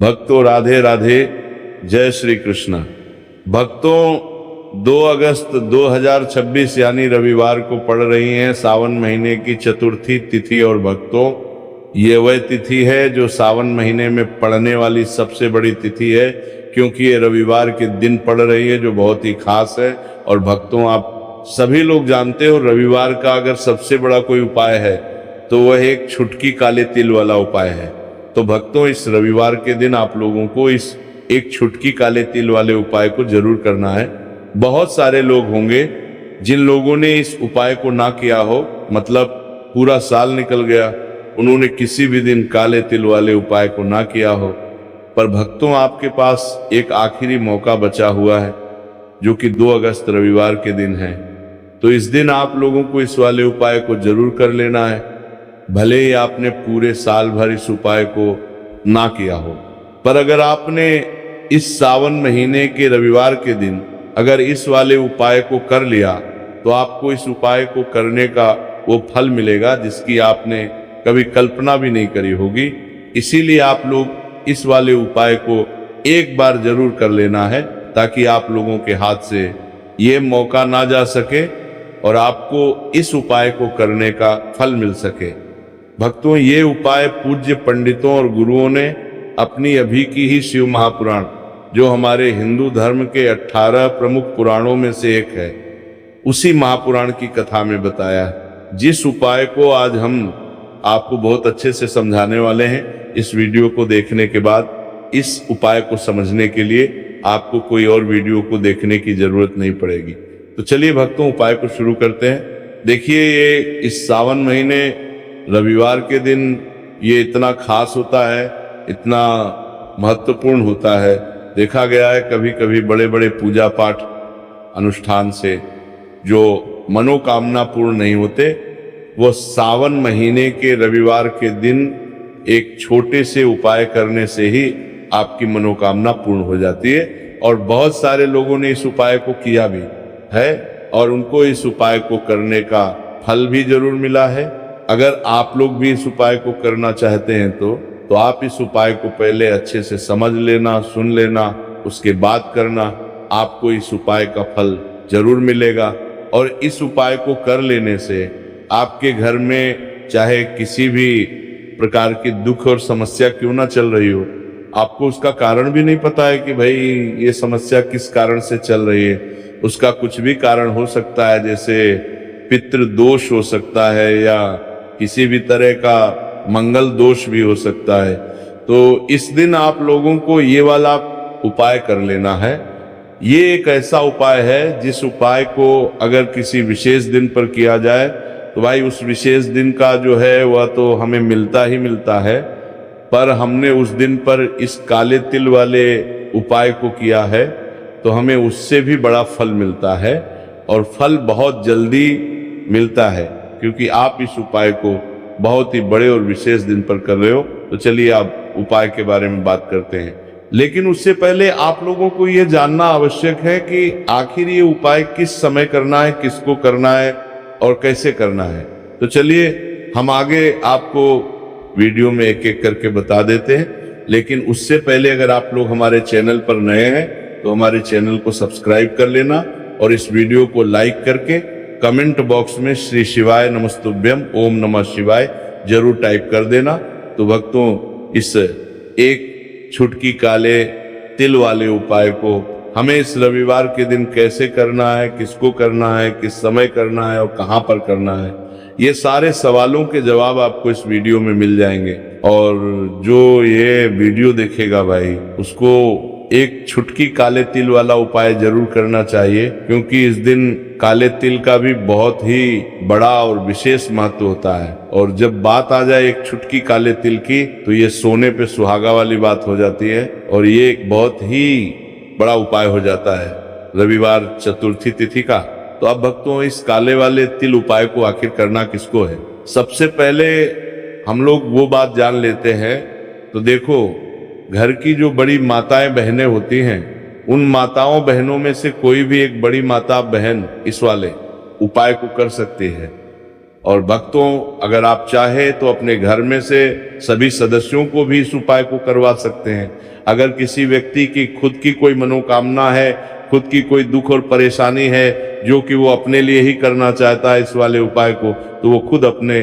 भक्तों राधे राधे, जय श्री कृष्ण। भक्तों 2 अगस्त 2026 यानी रविवार को पड़ रही हैं सावन महीने की चतुर्थी तिथि। और भक्तों ये वह तिथि है जो सावन महीने में पड़ने वाली सबसे बड़ी तिथि है, क्योंकि ये रविवार के दिन पड़ रही है जो बहुत ही खास है। और भक्तों आप सभी लोग जानते हो रविवार का अगर सबसे बड़ा कोई उपाय है तो वह एक छुटकी काले तिल वाला उपाय है। तो भक्तों इस रविवार के दिन आप लोगों को इस एक छुटकी काले तिल वाले उपाय को जरूर करना है। बहुत सारे लोग होंगे जिन लोगों ने इस उपाय को ना किया हो, मतलब पूरा साल निकल गया उन्होंने किसी भी दिन काले तिल वाले उपाय को ना किया हो, पर भक्तों आपके पास एक आखिरी मौका बचा हुआ है जो कि 2 अगस्त रविवार के दिन है। तो इस दिन आप लोगों को इस वाले उपाय को जरूर कर लेना है। भले ही आपने पूरे साल भर इस उपाय को ना किया हो, पर अगर आपने इस सावन महीने के रविवार के दिन अगर इस वाले उपाय को कर लिया तो आपको इस उपाय को करने का वो फल मिलेगा जिसकी आपने कभी कल्पना भी नहीं करी होगी। इसीलिए आप लोग इस वाले उपाय को एक बार जरूर कर लेना है ताकि आप लोगों के हाथ से ये मौका ना जा सके और आपको इस उपाय को करने का फल मिल सके। भक्तों ये उपाय पूज्य पंडितों और गुरुओं ने अपनी अभी की ही शिव महापुराण, जो हमारे हिंदू धर्म के 18 प्रमुख पुराणों में से एक है, उसी महापुराण की कथा में बताया है। जिस उपाय को आज हम आपको बहुत अच्छे से समझाने वाले हैं, इस वीडियो को देखने के बाद इस उपाय को समझने के लिए आपको कोई और वीडियो को देखने की जरूरत नहीं पड़ेगी। तो चलिए भक्तों उपाय को शुरू करते हैं। देखिए ये इस सावन महीने रविवार के दिन ये इतना खास होता है, इतना महत्वपूर्ण होता है। देखा गया है कभी कभी बड़े बड़े पूजा पाठ अनुष्ठान से जो मनोकामना पूर्ण नहीं होते, वो सावन महीने के रविवार के दिन एक छोटे से उपाय करने से ही आपकी मनोकामना पूर्ण हो जाती है। और बहुत सारे लोगों ने इस उपाय को किया भी है और उनको इस उपाय को करने का फल भी जरूर मिला है। अगर आप लोग भी इस उपाय को करना चाहते हैं तो आप इस उपाय को पहले अच्छे से समझ लेना, सुन लेना, उसके बाद करना। आपको इस उपाय का फल जरूर मिलेगा। और इस उपाय को कर लेने से आपके घर में चाहे किसी भी प्रकार की दुख और समस्या क्यों ना चल रही हो, आपको उसका कारण भी नहीं पता है कि भाई ये समस्या किस कारण से चल रही है, उसका कुछ भी कारण हो सकता है, जैसे पितृ दोष हो सकता है या किसी भी तरह का मंगल दोष भी हो सकता है। तो इस दिन आप लोगों को ये वाला उपाय कर लेना है। ये एक ऐसा उपाय है जिस उपाय को अगर किसी विशेष दिन पर किया जाए तो भाई उस विशेष दिन का जो है वह तो हमें मिलता ही मिलता है, पर हमने उस दिन पर इस काले तिल वाले उपाय को किया है तो हमें उससे भी बड़ा फल मिलता है। और फल बहुत जल्दी मिलता है क्योंकि आप इस उपाय को बहुत ही बड़े और विशेष दिन पर कर रहे हो। तो चलिए आप उपाय के बारे में बात करते हैं, लेकिन उससे पहले आप लोगों को यह जानना आवश्यक है कि आखिर ये उपाय किस समय करना है, किसको करना है और कैसे करना है। तो चलिए हम आगे आपको वीडियो में एक एक करके बता देते हैं, लेकिन उससे पहले अगर आप लोग हमारे चैनल पर नए हैं तो हमारे चैनल को सब्सक्राइब कर लेना और इस वीडियो को लाइक करके कमेंट बॉक्स में श्री शिवाय नमस्तुभ्यम ओम नमः शिवाय जरूर टाइप कर देना। तो भक्तों इस एक छुटकी काले तिल वाले उपाय को हमें इस रविवार के दिन कैसे करना है, किसको करना है, किस समय करना है और कहां पर करना है, ये सारे सवालों के जवाब आपको इस वीडियो में मिल जाएंगे। और जो ये वीडियो देखेगा भाई उसको एक छुटकी काले तिल वाला उपाय जरूर करना चाहिए, क्योंकि इस दिन काले तिल का भी बहुत ही बड़ा और विशेष महत्व होता है। और जब बात आ जाए एक छुटकी काले तिल की तो ये सोने पे सुहागा वाली बात हो जाती है और ये एक बहुत ही बड़ा उपाय हो जाता है रविवार चतुर्थी तिथि का। तो अब भक्तों इस काले वाले तिल उपाय को आखिर करना किसको है, सबसे पहले हम लोग वो बात जान लेते हैं। तो देखो घर की जो बड़ी माताएं बहनें होती हैं, उन माताओं बहनों में से कोई भी एक बड़ी माता बहन इस वाले उपाय को कर सकती है। और भक्तों, अगर आप चाहे तो अपने घर में से सभी सदस्यों को भी इस उपाय को करवा सकते हैं। अगर किसी व्यक्ति की खुद की कोई मनोकामना है, खुद की कोई दुख और परेशानी है जो कि वो अपने लिए ही करना चाहता है इस वाले उपाय को, तो वो खुद अपने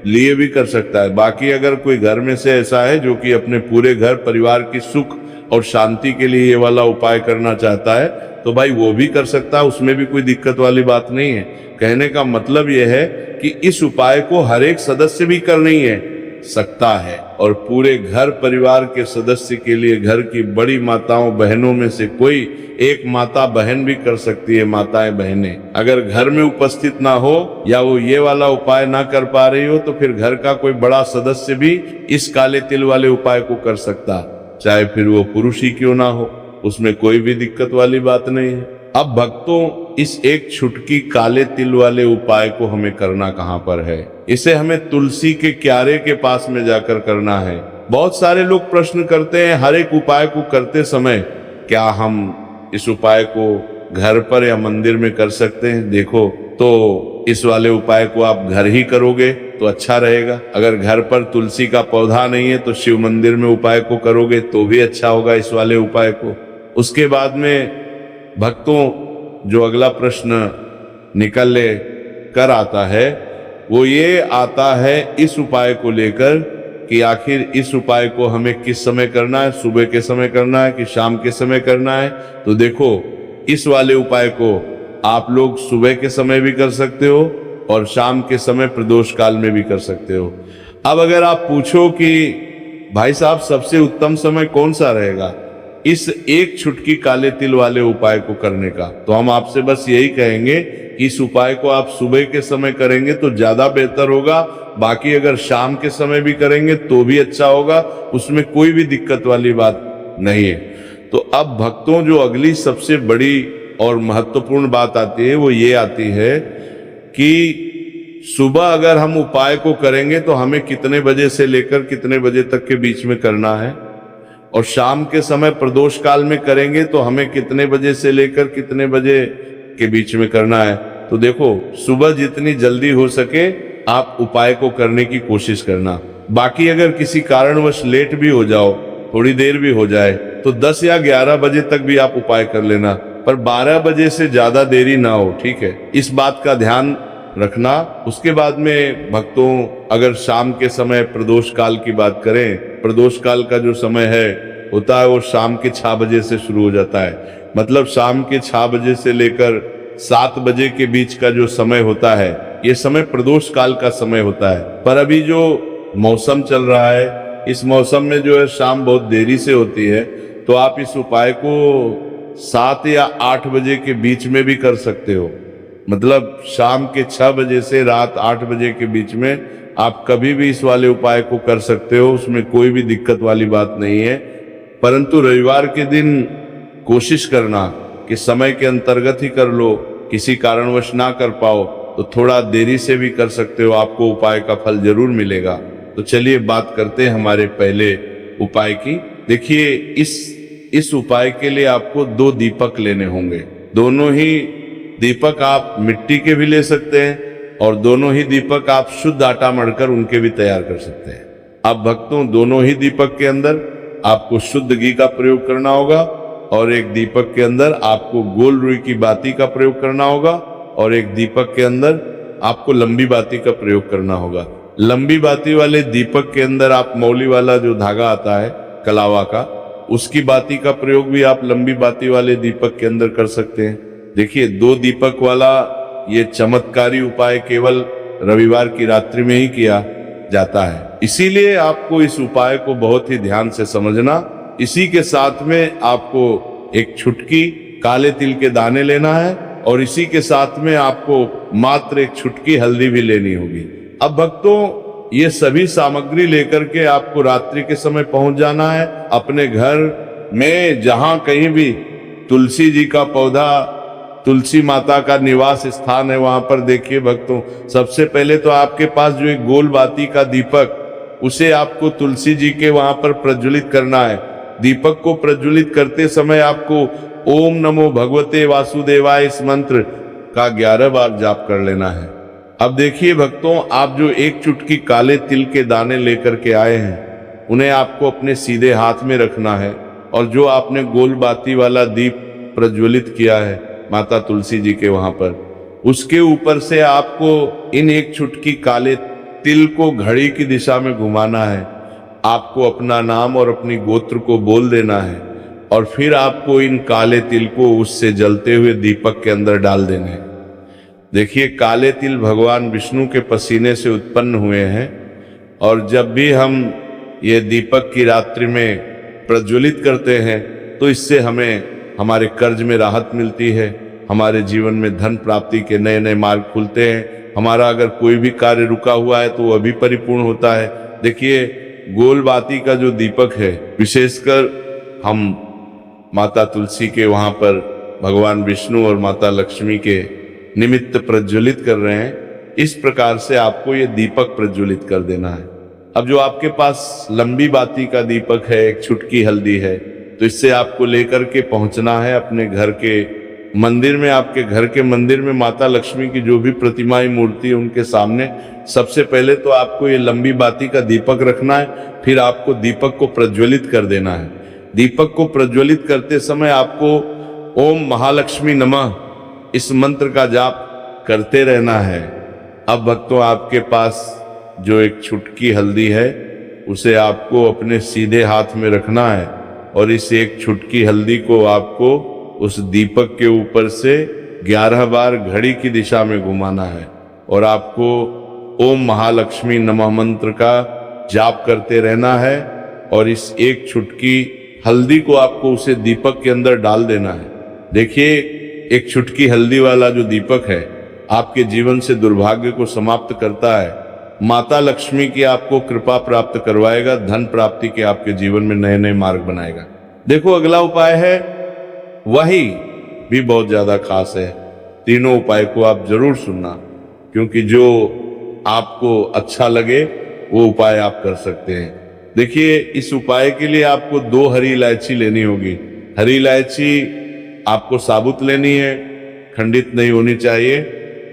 लिए भी कर सकता है। बाकी अगर कोई घर में से ऐसा है जो कि अपने पूरे घर परिवार की सुख और शांति के लिए ये वाला उपाय करना चाहता है, तो भाई वो भी कर सकता है, उसमें भी कोई दिक्कत वाली बात नहीं है। कहने का मतलब यह है कि इस उपाय को हर एक सदस्य भी कर नहीं है सकता है, और पूरे घर परिवार के सदस्य के लिए घर की बड़ी माताओं बहनों में से कोई एक माता बहन भी कर सकती है। माताएं बहनें अगर घर में उपस्थित ना हो या वो ये वाला उपाय ना कर पा रही हो, तो फिर घर का कोई बड़ा सदस्य भी इस काले तिल वाले उपाय को कर सकता, चाहे फिर वो पुरुष ही क्यों ना हो, उसमें कोई भी दिक्कत वाली बात नहीं है। अब भक्तों, इस एक छुटकी काले तिल वाले उपाय को हमें करना कहाँ पर है? इसे हमें तुलसी के क्यारे के पास में जाकर करना है। बहुत सारे लोग प्रश्न करते हैं हर एक उपाय को करते समय, क्या हम इस उपाय को घर पर या मंदिर में कर सकते हैं? देखो, तो इस वाले उपाय को आप घर ही करोगे तो अच्छा रहेगा। अगर घर पर तुलसी का पौधा नहीं है तो शिव मंदिर में उपाय को करोगे तो भी अच्छा होगा इस वाले उपाय को। उसके बाद में भक्तों, जो अगला प्रश्न निकल कर आता है वो ये आता है इस उपाय को लेकर कि आखिर इस उपाय को हमें किस समय करना है, सुबह के समय करना है कि शाम के समय करना है? तो देखो, इस वाले उपाय को आप लोग सुबह के समय भी कर सकते हो और शाम के समय प्रदोष काल में भी कर सकते हो। अब अगर आप पूछो कि भाई साहब सबसे उत्तम समय कौन सा रहेगा इस एक छुटकी काले तिल वाले उपाय को करने का, तो हम आपसे बस यही कहेंगे कि इस उपाय को आप सुबह के समय करेंगे तो ज्यादा बेहतर होगा। बाकी अगर शाम के समय भी करेंगे तो भी अच्छा होगा, उसमें कोई भी दिक्कत वाली बात नहीं है। तो अब भक्तों, जो अगली सबसे बड़ी और महत्वपूर्ण बात आती है वो ये आती है कि सुबह अगर हम उपाय को करेंगे तो हमें कितने बजे से लेकर कितने बजे तक के बीच में करना है, और शाम के समय प्रदोष काल में करेंगे तो हमें कितने बजे से लेकर कितने बजे के बीच में करना है। तो देखो, सुबह जितनी जल्दी हो सके आप उपाय को करने की कोशिश करना। बाकी अगर किसी कारणवश लेट भी हो जाओ, थोड़ी देर भी हो जाए, तो 10 या 11 बजे तक भी आप उपाय कर लेना, पर 12 बजे से ज्यादा देरी ना हो, ठीक है? इस बात का ध्यान रखना। उसके बाद में भक्तों, अगर शाम के समय प्रदोष काल की बात करें, प्रदोष काल का जो समय है होता है वो शाम के 6 बजे से शुरू हो जाता है। मतलब शाम के 6 बजे से लेकर 7 बजे के बीच का जो समय होता है, ये समय प्रदोष काल का समय होता है। पर अभी जो मौसम चल रहा है, इस मौसम में जो है शाम बहुत देरी से होती है, तो आप इस उपाय को 7 या 8 बजे के बीच में भी कर सकते हो। मतलब शाम के 6 बजे से रात 8 बजे के बीच में आप कभी भी इस वाले उपाय को कर सकते हो, उसमें कोई भी दिक्कत वाली बात नहीं है। परंतु रविवार के दिन कोशिश करना कि समय के अंतर्गत ही कर लो। किसी कारणवश ना कर पाओ तो थोड़ा देरी से भी कर सकते हो, आपको उपाय का फल जरूर मिलेगा। तो चलिए बात करते हैं हमारे पहले उपाय की। देखिए, इस उपाय के लिए आपको 2 दीपक लेने होंगे। दोनों ही दीपक आप मिट्टी के भी ले सकते हैं और दोनों ही दीपक आप शुद्ध आटा मढ़कर उनके भी तैयार कर सकते हैं। अब भक्तों, दोनों ही दीपक के अंदर आपको शुद्ध घी का प्रयोग करना होगा, और एक दीपक के अंदर आपको गोल रुई की बाती का प्रयोग करना होगा, और एक दीपक के अंदर आपको लंबी बाती का प्रयोग करना होगा। लंबी बाती वाले दीपक के अंदर आप मौली वाला जो धागा आता है कलावा का, उसकी बाती का प्रयोग भी आप लंबी बाती वाले दीपक के अंदर कर सकते हैं। देखिए, 2 दीपक वाला ये चमत्कारी उपाय केवल रविवार की रात्रि में ही किया जाता है, इसीलिए आपको इस उपाय को बहुत ही ध्यान से समझना। इसी के साथ में आपको एक छुटकी काले तिल के दाने लेना है, और इसी के साथ में आपको मात्र एक छुटकी हल्दी भी लेनी होगी। अब भक्तों, ये सभी सामग्री लेकर के आपको रात्रि के समय पहुंच जाना है अपने घर में, जहां कहीं भी तुलसी जी का पौधा, तुलसी माता का निवास स्थान है, वहां पर देखिए भक्तों, सबसे पहले तो आपके पास जो एक गोल बाती का दीपक, उसे आपको तुलसी जी के वहां पर प्रज्वलित करना है। दीपक को प्रज्वलित करते समय आपको ओम नमो भगवते वासुदेवाय इस मंत्र का 11 बार जाप कर लेना है। अब देखिए भक्तों, आप जो एक चुटकी काले तिल के दाने लेकर के आए हैं, उन्हें आपको अपने सीधे हाथ में रखना है। और जो आपने गोल बाती वाला दीप प्रज्वलित किया है माता तुलसी जी के वहां पर, उसके ऊपर से आपको इन एक चुटकी काले तिल को घड़ी की दिशा में घुमाना है। आपको अपना नाम और अपनी गोत्र को बोल देना है और फिर आपको इन काले तिल को उससे जलते हुए दीपक के अंदर डाल देने हैं। देखिए, काले तिल भगवान विष्णु के पसीने से उत्पन्न हुए हैं और जब भी हम ये दीपक की रात्रि में प्रज्वलित करते हैं तो इससे हमें हमारे कर्ज में राहत मिलती है, हमारे जीवन में धन प्राप्ति के नए नए मार्ग खुलते हैं। हमारा अगर कोई भी कार्य रुका हुआ है तो वह भी परिपूर्ण होता है। देखिए, गोल बाती का जो दीपक है, विशेषकर हम माता तुलसी के वहां पर भगवान विष्णु और माता लक्ष्मी के निमित्त प्रज्वलित कर रहे हैं। इस प्रकार से आपको ये दीपक प्रज्वलित कर देना है। अब जो आपके पास लंबी बाती का दीपक है, एक चुटकी हल्दी है, तो इससे आपको लेकर के पहुंचना है अपने घर के मंदिर में। आपके घर के मंदिर में माता लक्ष्मी की जो भी प्रतिमाएं, मूर्ति है, उनके सामने सबसे पहले तो आपको ये लंबी बाती का दीपक रखना है। फिर आपको दीपक को प्रज्वलित कर देना है। दीपक को प्रज्वलित करते समय आपको ओम महालक्ष्मी नमः इस मंत्र का जाप करते रहना है। अब भक्तों, आपके पास जो एक चुटकी हल्दी है, उसे आपको अपने सीधे हाथ में रखना है और इस एक चुटकी हल्दी को आपको उस दीपक के ऊपर से 11 बार घड़ी की दिशा में घुमाना है और आपको ओम महालक्ष्मी नमः मंत्र का जाप करते रहना है। और इस एक चुटकी हल्दी को आपको उसे दीपक के अंदर डाल देना है। देखिए, एक चुटकी हल्दी वाला जो दीपक है आपके जीवन से दुर्भाग्य को समाप्त करता है। माता लक्ष्मी की आपको कृपा प्राप्त करवाएगा, धन प्राप्ति के आपके जीवन में नए नए मार्ग बनाएगा। देखो, अगला उपाय है, वही भी बहुत ज्यादा खास है। तीनों उपाय को आप जरूर सुनना, क्योंकि जो आपको अच्छा लगे वो उपाय आप कर सकते हैं। देखिए, इस उपाय के लिए आपको 2 हरी इलायची लेनी होगी। हरी इलायची आपको साबुत लेनी है, खंडित नहीं होनी चाहिए।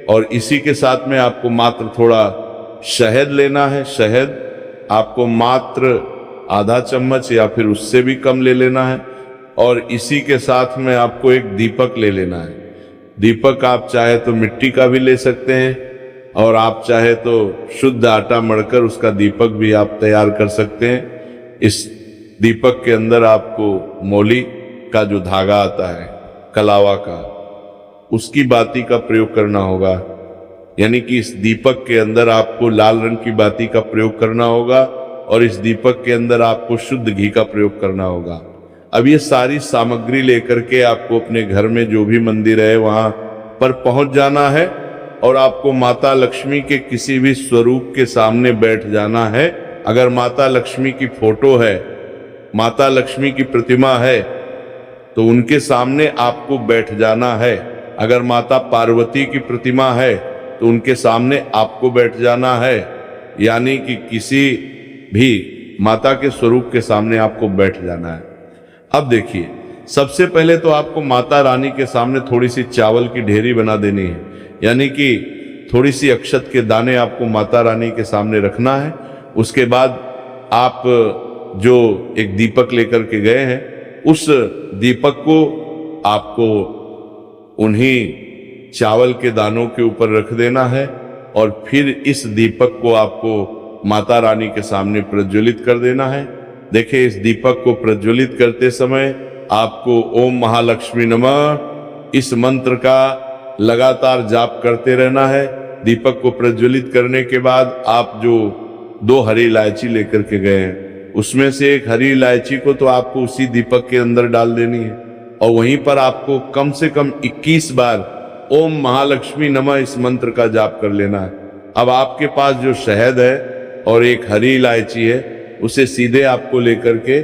और इसी के साथ में आपको मात्र थोड़ा शहद लेना है। शहद आपको मात्र आधा चम्मच या फिर उससे भी कम ले लेना है। और इसी के साथ में आपको एक दीपक ले लेना है। दीपक आप चाहे तो मिट्टी का भी ले सकते हैं और आप चाहे तो शुद्ध आटा मढ़कर उसका दीपक भी आप तैयार कर सकते हैं। इस दीपक के अंदर आपको मौली का जो धागा आता है, कलावा का, उसकी बाती का प्रयोग करना होगा। यानी कि इस दीपक के अंदर आपको लाल रंग की बाती का प्रयोग करना होगा और इस दीपक के अंदर आपको शुद्ध घी का प्रयोग करना होगा। अब ये सारी सामग्री लेकर के आपको अपने घर में जो भी मंदिर है वहां पर पहुंच जाना है और आपको माता लक्ष्मी के किसी भी स्वरूप के सामने बैठ जाना है। अगर माता लक्ष्मी की फोटो है, माता लक्ष्मी की प्रतिमा है, तो उनके सामने आपको बैठ जाना है। अगर माता पार्वती की प्रतिमा है तो उनके सामने आपको बैठ जाना है। यानी कि किसी भी माता के स्वरूप के सामने आपको बैठ जाना है। अब देखिए, सबसे पहले तो आपको माता रानी के सामने थोड़ी सी चावल की ढेरी बना देनी है। यानी कि थोड़ी सी अक्षत के दाने आपको माता रानी के सामने रखना है। उसके बाद आप जो एक दीपक लेकर के गए हैं, उस दीपक को आपको उन्हीं चावल के दानों के ऊपर रख देना है और फिर इस दीपक को आपको माता रानी के सामने प्रज्वलित कर देना है। देखिए, इस दीपक को प्रज्वलित करते समय आपको ओम महालक्ष्मी नमः इस मंत्र का लगातार जाप करते रहना है। दीपक को प्रज्वलित करने के बाद आप जो 2 हरी इलायची लेकर के गए हैं, उसमें से एक हरी इलायची को तो आपको उसी दीपक के अंदर डाल देनी है और वहीं पर आपको कम से कम 21 बार ओम महालक्ष्मी नमः इस मंत्र का जाप कर लेना है। अब आपके पास जो शहद है और एक हरी इलायची है, उसे सीधे आपको लेकर के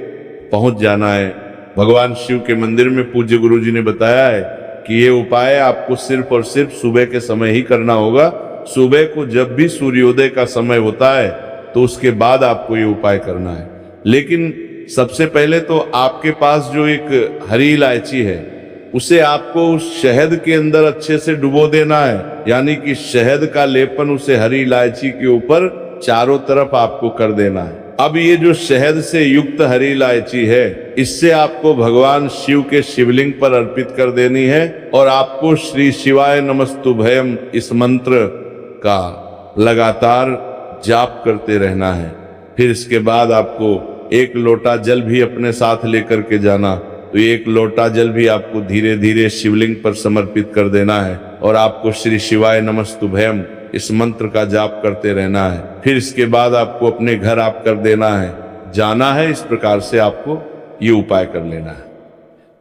पहुंच जाना है। भगवान शिव के मंदिर में पूज्य गुरु जी ने बताया है कि ये उपाय आपको सिर्फ और सिर्फ सुबह के समय ही करना होगा। सुबह को जब भी सूर्योदय का समय होता है तो उसके बाद आपको ये उपाय करना है। लेकिन सबसे पहले तो आपके पास जो एक हरी इलायची है उसे आपको उस शहद के अंदर अच्छे से डुबो देना है, यानी कि शहद का लेपन उसे हरी इलायची के ऊपर चारों तरफ आपको कर देना है। अब ये जो शहद से युक्त हरी इलायची है, इससे आपको भगवान शिव के शिवलिंग पर अर्पित कर देनी है और आपको श्री शिवाय नमस्तुभयम इस मंत्र का लगातार जाप करते रहना है। फिर इसके बाद आपको एक लोटा जल भी अपने साथ लेकर के जाना, तो एक लोटा जल भी आपको धीरे धीरे शिवलिंग पर समर्पित कर देना है और आपको श्री शिवाय नमस्तुभयम इस मंत्र का जाप करते रहना है। फिर इसके बाद आपको अपने घर आप कर देना है, जाना है। इस प्रकार से आपको ये उपाय कर लेना है।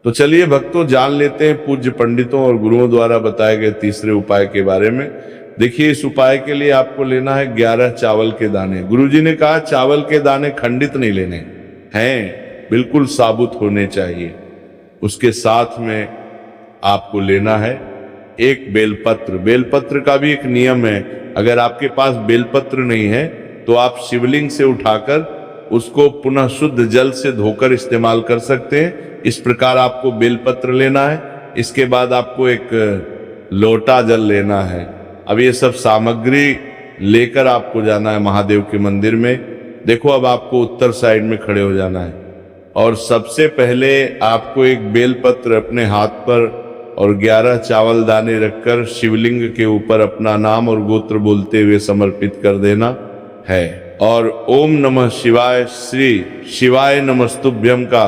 तो चलिए भक्तों, जान लेते हैं पूज्य पंडितों और गुरुओं द्वारा बताए गए तीसरे उपाय के बारे में। देखिए, इस उपाय के लिए आपको लेना है 11 चावल के दाने। गुरुजी ने कहा चावल के दाने खंडित नहीं लेने हैं, बिल्कुल साबुत होने चाहिए। उसके साथ में आपको लेना है एक बेलपत्र। बेलपत्र का भी एक नियम है, अगर आपके पास बेलपत्र नहीं है तो आप शिवलिंग से उठाकर उसको पुनः शुद्ध जल से धोकर इस्तेमाल कर सकते हैं। इस प्रकार आपको बेलपत्र लेना है। इसके बाद आपको एक लोटा जल लेना है। अब ये सब सामग्री लेकर आपको जाना है महादेव के मंदिर में। देखो, अब आपको उत्तर साइड में खड़े हो जाना है और सबसे पहले आपको एक बेलपत्र अपने हाथ पर और 11 चावल दाने रखकर शिवलिंग के ऊपर अपना नाम और गोत्र बोलते हुए समर्पित कर देना है और ओम नमः शिवाय श्री शिवाय नमस्तुभ्यम का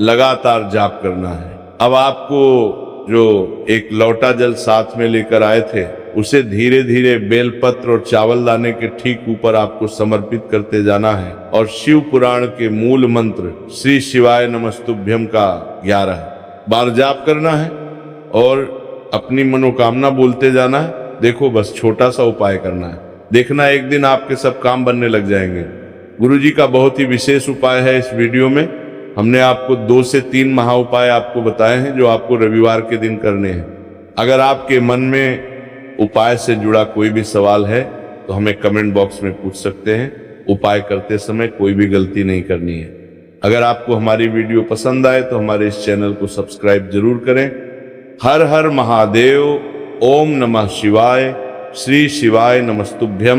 लगातार जाप करना है। अब आपको जो एक लोटा जल साथ में लेकर आए थे, उसे धीरे धीरे बेलपत्र और चावल दाने के ठीक ऊपर आपको समर्पित करते जाना है और शिव पुराण के मूल मंत्र श्री शिवाय नमस्तुभ्यम का 11 बार जाप करना है और अपनी मनोकामना बोलते जाना है। देखो, बस छोटा सा उपाय करना है, देखना एक दिन आपके सब काम बनने लग जाएंगे। गुरुजी का बहुत ही विशेष उपाय है। इस वीडियो में हमने आपको 2 से 3 महा उपाय आपको बताए हैं जो आपको रविवार के दिन करने हैं। अगर आपके मन में उपाय से जुड़ा कोई भी सवाल है तो हमें कमेंट बॉक्स में पूछ सकते हैं। उपाय करते समय कोई भी गलती नहीं करनी है। अगर आपको हमारी वीडियो पसंद आए तो हमारे इस चैनल को सब्सक्राइब जरूर करें। हर हर महादेव। ओम नमः शिवाय। श्री शिवाय नमस्तुभ्यम।